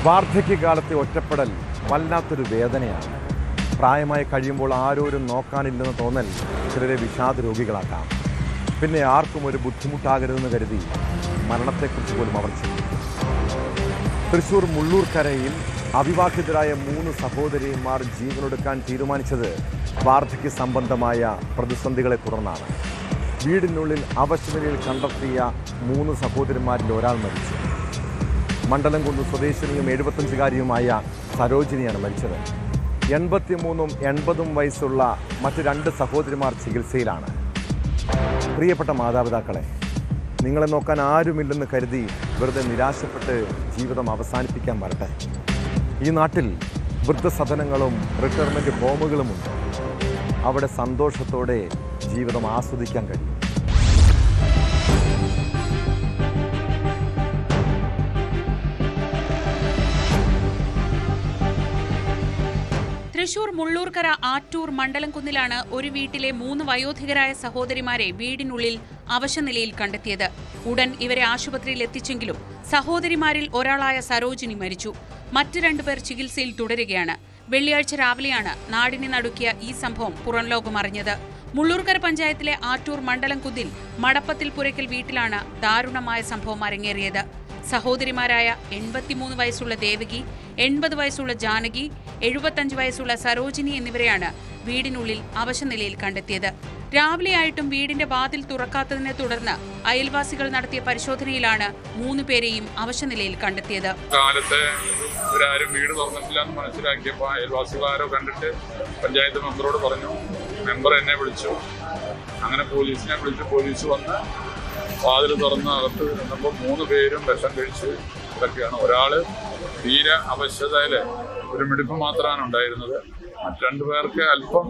വാർദ്ധക്യകാലത്തെ ഒറ്റപ്പെടൽ വല്ലാത്തൊരു വേദനയാണ്. പ്രായമായി കഴിയുമ്പോൾ ആരോരും നോക്കാനില്ലെന്ന് തോന്നൽ ചിലരെ വിഷാദ രോഗികളാക്കാം. പിന്നെ ആർക്കും ഒരു ബുദ്ധിമുട്ടാകരുതെന്ന് കരുതി മരണത്തെക്കുറിച്ച് പോലും അവർ ചിന്തിക്കും. തൃശ്ശൂർ മുള്ളൂർക്കരയിൽ അവിവാഹിതരായ 3 സഹോദരിമാർ ജീവനൊടുക്കാൻ തീരുമാനിച്ചത് വാർദ്ധക്യ സംബന്ധമായ പ്രതിസന്ധികളെ തുടർന്നാണ്. വീടിനുള്ളിൽ അവശനിലയിൽ കണ്ടെത്തിയ 3 സഹോദരിമാരിൽ ഒരാൾ മരിച്ചു. മണ്ഡലംകുന്ന് സ്വദേശിനിയും 75-കാരിയുമായ സരോജിനിയാണ് മരിച്ചത്. 83ഉം 80ഉം വയസ്സുള്ള മറ്റ് 2 സഹോദരിമാർ ചികിത്സയിലാണ്. പ്രിയപ്പെട്ട മാതാപിതാക്കളെ, നിങ്ങളെ നോക്കാൻ ആരുമില്ലെന്ന് കരുതി വെറുതെ നിരാശപ്പെട്ട് ജീവിതം അവസാനിപ്പിക്കാൻ വരട്ടെ. ഈ നാട്ടിൽ വൃദ്ധസദനങ്ങളും റിട്ടയർമെൻറ്റ് ഹോമുകളുമുണ്ട്. അവിടെ സന്തോഷത്തോടെ ജീവിതം ആസ്വദിക്കാൻ കഴിയും. തൃശൂർ മുള്ളൂർക്കര ആറ്റൂർ മണ്ഡലംകുന്നിലാണ് ഒരു വീട്ടിലെ 3 വയോധികരായ സഹോദരിമാരെ വീടിനുള്ളിൽ അവശനിലയിൽ കണ്ടെത്തിയത്. ഉടൻ ഇവരെ ആശുപത്രിയിൽ എത്തിച്ചെങ്കിലും സഹോദരിമാരിൽ ഒരാളായ സരോജിനി മരിച്ചു. മറ്റ് 2 പേർ ചികിത്സയിൽ തുടരുകയാണ്. വെള്ളിയാഴ്ച രാവിലെയാണ് നാടിനെ നടുക്കിയ ഈ സംഭവം പുറംലോകം അറിഞ്ഞത്. മുള്ളൂർക്കര പഞ്ചായത്തിലെ ആറ്റൂർ മണ്ഡലംകുന്നിൽ മടപ്പത്തിൽ പുരയ്ക്കൽ വീട്ടിലാണ് ദാരുണമായ സംഭവം അരങ്ങേറിയത്. സഹോദരിമാരായ 83 വയസ്സുള്ള ദേവകി, 80 വയസ്സുള്ള ജാനകി, 75 വയസ്സുള്ള സരോജിനി എന്നിവരെയാണ് വീടിനുള്ളിൽ അവശനിലയിൽ കണ്ടെത്തിയത്. രാവിലെയായിട്ടും വീടിന്റെ വാതിൽ തുറക്കാത്തതിനെ തുടർന്ന് അയൽവാസികൾ നടത്തിയ പരിശോധനയിലാണ് 3 പേരെയും അവശനിലയിൽ കണ്ടെത്തിയത്. കാലത്ത് ഇവരാരും വീട് തുറന്നിട്ടില്ല എന്ന് മനസ്സിലാക്കിയപ്പോൾ അയൽവാസികളാരോ കണ്ടിട്ട് പഞ്ചായത്ത് മെമ്പറോട് പറഞ്ഞു. മെമ്പർ എന്നെ വിളിച്ചു. അങ്ങനെ പോലീസിനെ വിളിച്ചു. പോലീസ് വന്ന് വാതിൽ തുറന്ന് അകത്ത് നിന്നപ്പോൾ 3 പേരും വിഷം കഴിച്ച് ഇതൊക്കെയാണ്. ഒരാള് തീരെ അവശതയില് ഒരു മിടിപ്പ് മാത്രമാണ് ഉണ്ടായിരുന്നത്. മറ്റ് 2 പേർക്ക് അല്പം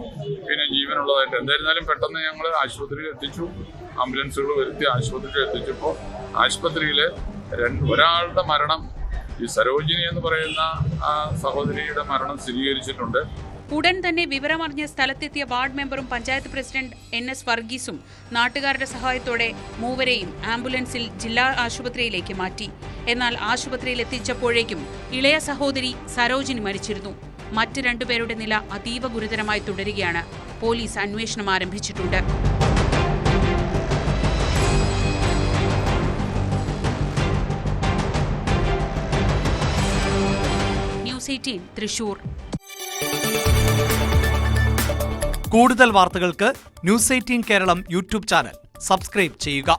ജീവനുള്ളതായിട്ട്. എന്തായിരുന്നാലും പെട്ടെന്ന് ഞങ്ങൾ ആശുപത്രിയിൽ എത്തിച്ചു. ആംബുലൻസുകൾ വരുത്തി ആശുപത്രിയിൽ എത്തിച്ചപ്പോൾ ആശുപത്രിയിൽ ഒരാളുടെ മരണം, ഈ സരോജിനി എന്ന് പറയുന്ന ആ സഹോദരിയുടെ മരണം സ്ഥിരീകരിച്ചിട്ടുണ്ട്. ഉടൻ തന്നെ വിവരമറിഞ്ഞ് സ്ഥലത്തെത്തിയ വാർഡ് മെമ്പറും പഞ്ചായത്ത് പ്രസിഡന്റ് NS വർഗീസും നാട്ടുകാരുടെ സഹായത്തോടെ 3 പേരെയും ആംബുലൻസിൽ ജില്ലാ ആശുപത്രിയിലേക്ക് മാറ്റി. എന്നാൽ ആശുപത്രിയിൽ എത്തിച്ചപ്പോഴേക്കും ഇളയ സഹോദരി സരോജിനി മരിച്ചിരുന്നു. മറ്റ് 2 പേരുടെ നില അതീവ ഗുരുതരമായി തുടരുകയാണ്. പോലീസ് അന്വേഷണം ആരംഭിച്ചിട്ടുണ്ട്. ന്യൂസ് 18 തൃശൂർ. കൂടുതൽ വാർത്തകൾക്ക് news 18 Keralam YouTube channel subscribe ചെയ്യുക.